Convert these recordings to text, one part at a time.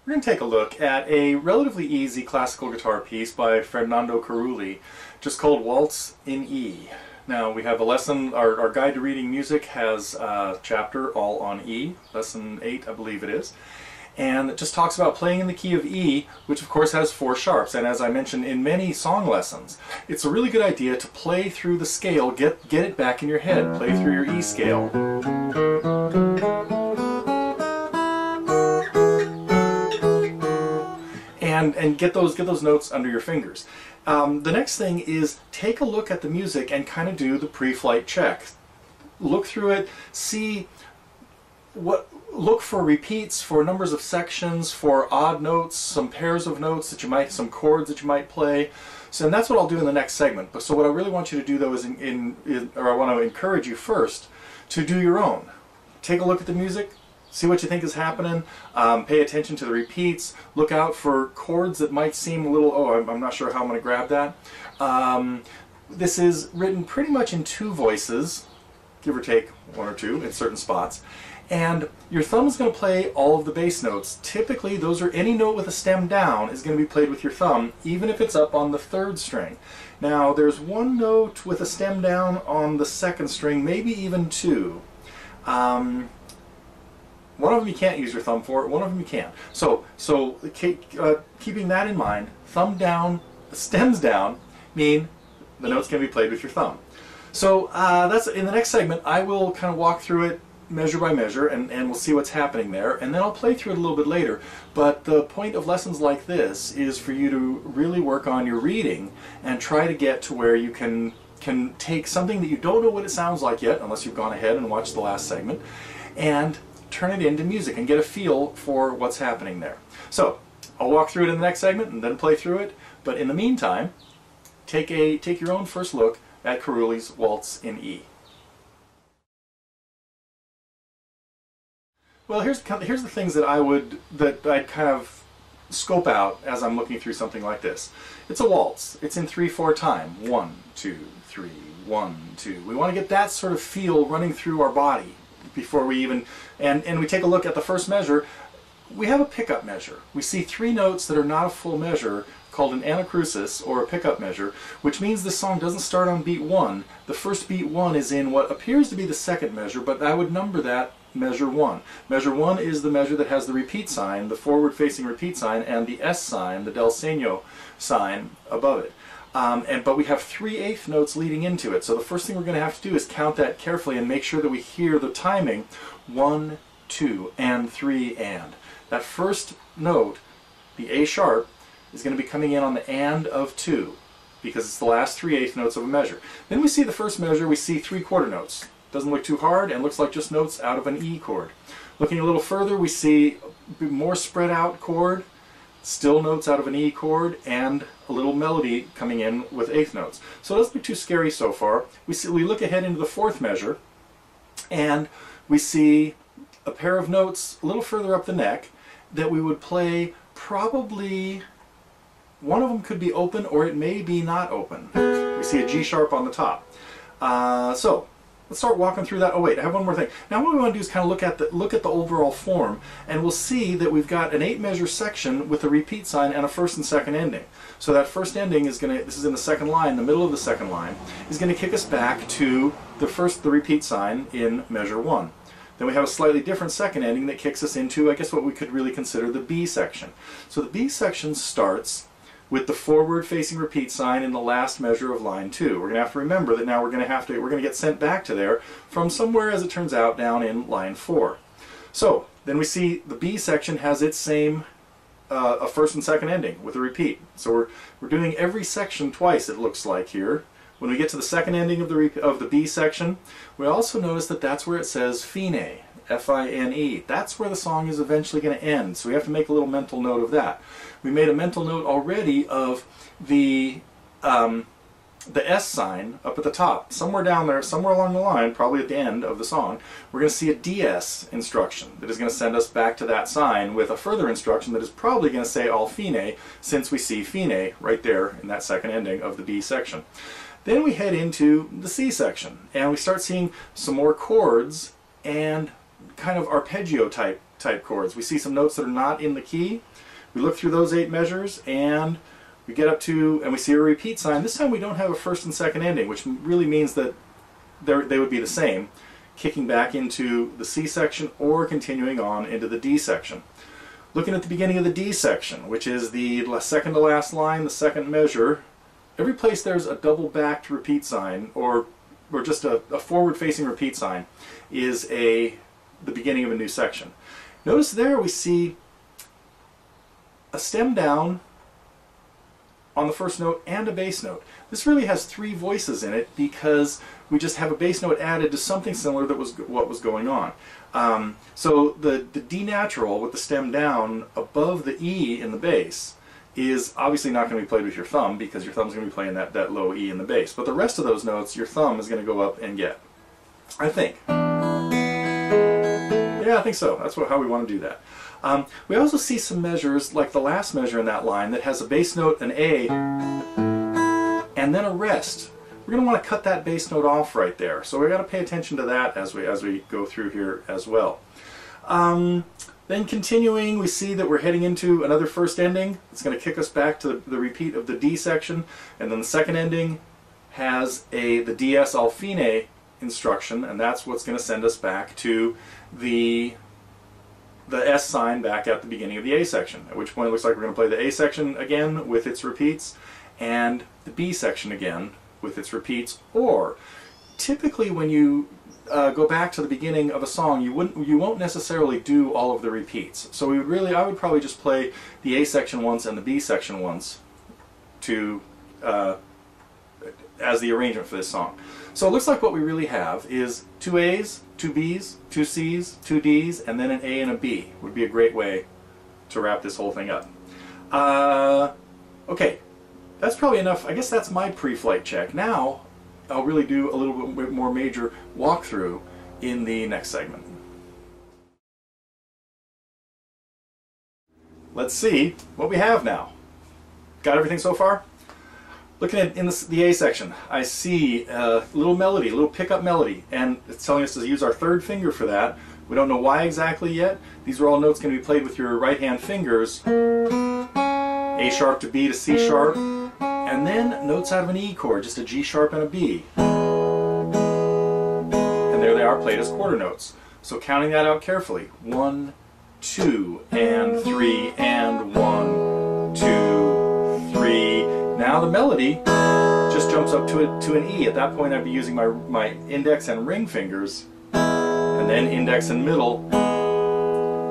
We're going to take a look at a relatively easy classical guitar piece by Ferdinando Carulli, just called Waltz in E. Now we have a lesson, our guide to reading music has a chapter all on E, lesson 8 I believe it is, and it just talks about playing in the key of E, which of course has 4 sharps, and as I mentioned in many song lessons, it's a really good idea to play through the scale, get it back in your head, play through your E scale. And get those notes under your fingers. The next thing is take a look at the music and kind of do the pre-flight check. Look through it, look for repeats, for numbers of sections, for odd notes, some pairs of notes that you might, some chords that you might play. So and that's what I'll do in the next segment. But so what I really want you to do though is or I want to encourage you first to do your own. Take a look at the music. See what you think is happening, pay attention to the repeats, look out for chords that might seem a little, oh, I'm not sure how I'm going to grab that. This is written pretty much in 2 voices, give or take 1 or 2 in certain spots, and your thumb is going to play all of the bass notes. Typically those are, any note with a stem down is going to be played with your thumb, even if it's up on the 3rd string. Now there's 1 note with a stem down on the 2nd string, maybe even 2. One of them you can't use your thumb for, one of them you can. So keeping that in mind, thumb down, stems down, mean the notes can be played with your thumb. So that's in the next segment. I will kind of walk through it measure by measure, and we'll see what's happening there, and then I'll play through it a little bit later. But the point of lessons like this is for you to really work on your reading and try to get to where you can take something that you don't know what it sounds like yet, unless you've gone ahead and watched the last segment, and turn it into music and get a feel for what's happening there. So I'll walk through it in the next segment and then play through it, but in the meantime take your own first look at Carulli's Waltz in E. Well, here's the things that I'd kind of scope out as I'm looking through something like this. It's a waltz. It's in 3/4 time. 1, 2, 3, 1, 2. We want to get that sort of feel running through our body before we even, and we take a look at the first measure. We have a pickup measure. We see 3 notes that are not a full measure called an anacrusis, or a pickup measure, which means this song doesn't start on beat 1. The first beat 1 is in what appears to be the 2nd measure, but I would number that measure 1. Measure 1 is the measure that has the repeat sign, the forward-facing repeat sign, and the S sign, the del segno sign above it. But we have 3/8 notes leading into it, so the first thing we're going to have to do is count that carefully and make sure that we hear the timing. 1, 2, and 3, and. That first note, the A sharp, is going to be coming in on the and of 2, because it's the last 3/8 notes of a measure. Then we see the first measure, we see 3/4 notes. Doesn't look too hard and looks like just notes out of an E chord. Looking a little further, we see a more spread out chord, still notes out of an E chord, and a little melody coming in with 8th notes. So it doesn't look too scary so far. We look ahead into the 4th measure, and we see a pair of notes a little further up the neck that we would play. Probably one of them could be open, or it may be not open. We see a G sharp on the top. So let's start walking through that. Oh wait, I have one more thing. Now what we want to do is kind of look at the overall form, and we'll see that we've got an 8-measure section with a repeat sign and a 1st and 2nd ending. So that first ending is going to, this is in the 2nd line, the middle of the 2nd line, is going to kick us back to the repeat sign in measure 1. Then we have a slightly different 2nd ending that kicks us into, I guess, what we could really consider the B section. So the B section starts with the forward-facing repeat sign in the last measure of line 2. We're going to have to remember that now we're going to get sent back to there from somewhere, as it turns out, down in line 4. So then we see the B section has its same a 1st and 2nd ending with a repeat. So we're doing every section twice, it looks like here. When we get to the 2nd ending of the B section, we also notice that that's where it says fine, F-I-N-E. That's where the song is eventually going to end, so we have to make a little mental note of that. We made a mental note already of the S sign up at the top. Somewhere down there, somewhere along the line, probably at the end of the song, we're going to see a DS instruction that is going to send us back to that sign with a further instruction that is probably going to say all fine, since we see fine right there in that 2nd ending of the B section. Then we head into the C section, and we start seeing some more chords and kind of arpeggio type type chords. We see some notes that are not in the key. We look through those 8 measures and we get up to, and we see a repeat sign. This time we don't have a first and second ending, which really means that they would be the same, kicking back into the C section or continuing on into the D section. Looking at the beginning of the D section, which is the second to last line, the second measure, every place there's a double backed repeat sign or just a forward facing repeat sign is the beginning of a new section. Notice there we see a stem down on the first note and a bass note. This really has 3 voices in it because we just have a bass note added to something similar that was what was going on. So the D natural with the stem down above the E in the bass is obviously not going to be played with your thumb because your thumb's going to be playing that low E in the bass. But the rest of those notes your thumb is going to go up and get. I think. Yeah, I think so. That's how we want to do that. We also see some measures, like the last measure in that line, that has a bass note, an A, and then a rest. We're going to want to cut that bass note off right there. So we've got to pay attention to that as we go through here as well. Then continuing, we see that we're heading into another first ending. It's going to kick us back to the repeat of the D section, and then the second ending has the DS al fine instruction, and that's what's going to send us back to the S sign back at the beginning of the A section, at which point it looks like we're going to play the A section again with its repeats and the B section again with its repeats. Or typically when you go back to the beginning of a song, you won't necessarily do all of the repeats. So I would probably just play the A section once and the B section once to as the arrangement for this song. So it looks like what we really have is 2 A's, 2 B's, 2 C's, 2 D's, and then an A and a B would be a great way to wrap this whole thing up. Okay, that's probably enough. I guess that's my pre-flight check. Now I'll really do a little bit more major walkthrough in the next segment. Let's see what we have now. Got everything so far? Looking at the A section, I see a little melody, a little pickup melody, and it's telling us to use our third finger for that. We don't know why exactly yet. These are all notes going to be played with your right hand fingers. A sharp to B to C sharp, and then notes out of an E chord, just a G sharp and a B. And there they are, played as quarter notes. So counting that out carefully, 1, 2, and 3, and 1, 2, 3. Now the melody just jumps up to an E. At that point I'd be using my index and ring fingers, and then index and middle.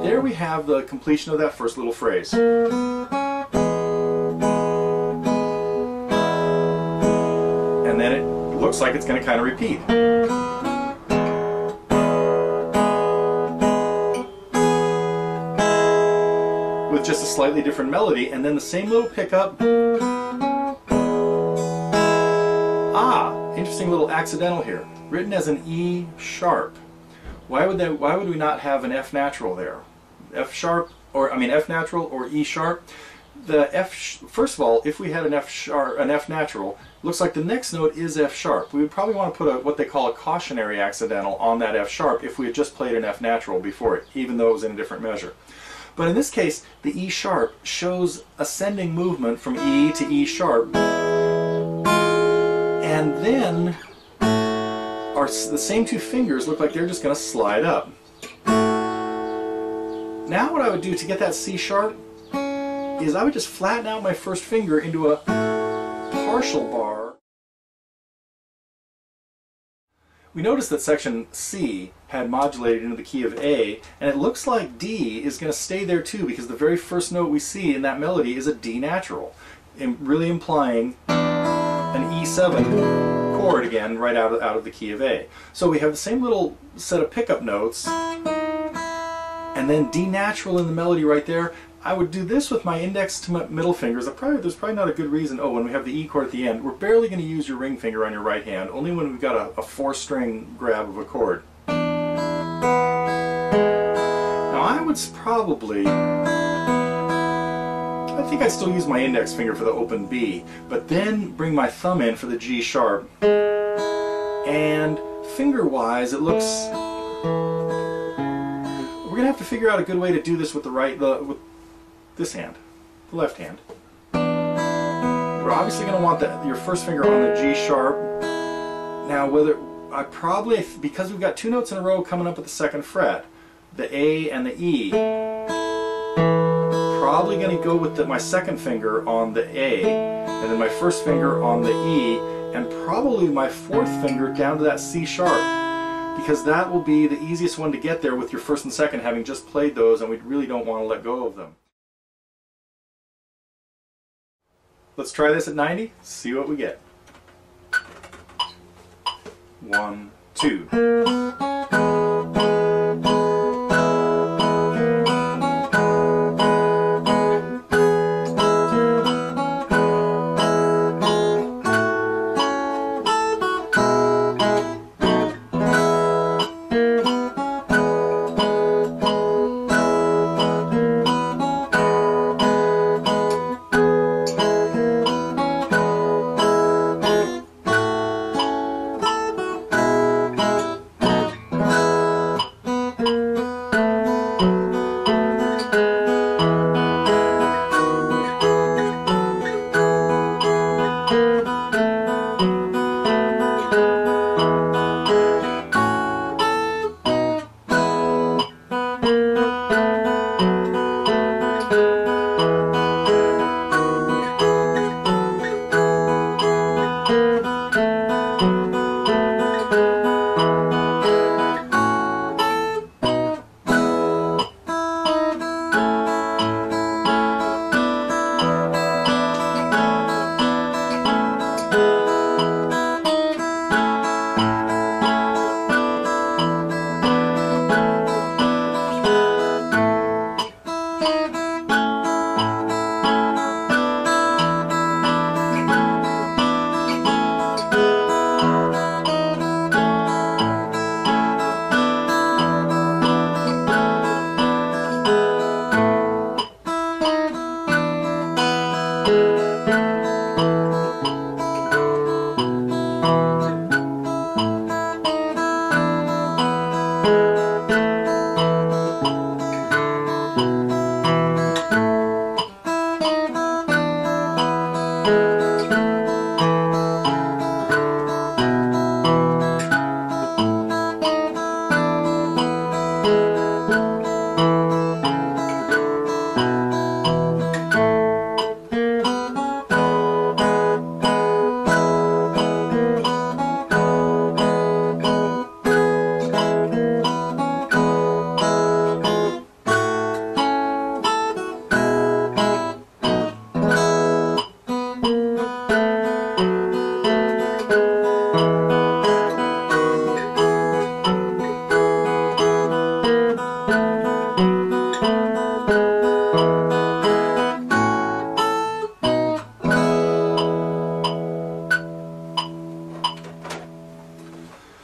There we have the completion of that first little phrase. And then it looks like it's going to kind of repeat. With just a slightly different melody, and then the same little pickup. Interesting little accidental here. Written as an E sharp. Why would we not have an F natural there? F natural or E sharp. The first of all, if we had an F natural, looks like the next note is F sharp. We would probably want to put what they call a cautionary accidental on that F sharp if we had just played an F natural before it, even though it was in a different measure. But in this case, the E sharp shows ascending movement from E to E sharp. And then the same 2 fingers look like they're just going to slide up. Now what I would do to get that C sharp is I would just flatten out my first finger into a partial bar. We noticed that section C had modulated into the key of A, and it looks like D is going to stay there too, because the very first note we see in that melody is a D natural, really implying an E7 chord again right out of the key of A. So we have the same little set of pickup notes, and then D natural in the melody right there. I would do this with my index to my middle fingers. There's probably not a good reason. Oh, when we have the E chord at the end, we're barely going to use your ring finger on your right hand, only when we've got a 4-string grab of a chord. Now I would probably, I think I'd still use my index finger for the open B, but then bring my thumb in for the G sharp. And finger-wise, it looks, we're going to have to figure out a good way to do this with with this hand, the left hand. We're obviously going to want your first finger on the G sharp. Now, because we've got two notes in a row coming up at the 2nd fret, the A and the E, probably going to go with my 2nd finger on the A, and then my 1st finger on the E, and probably my 4th finger down to that C sharp, because that will be the easiest one to get there with your 1st and 2nd having just played those, and we really don't want to let go of them. Let's try this at 90, see what we get. 1, 2.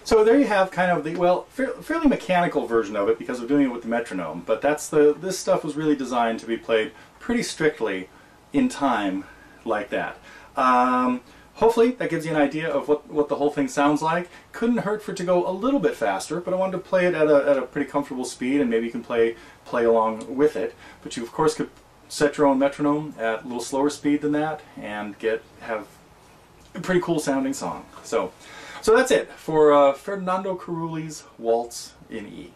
So there you have kind of the, well, fairly mechanical version of it because of doing it with the metronome, but this stuff was really designed to be played pretty strictly in time like that. Hopefully that gives you an idea of what the whole thing sounds like. Couldn't hurt for it to go a little bit faster, but I wanted to play it at a pretty comfortable speed, and maybe you can play along with it. But you of course could set your own metronome at a little slower speed than that and have a pretty cool sounding song. So that's it for Ferdinando Carulli's Waltz in E.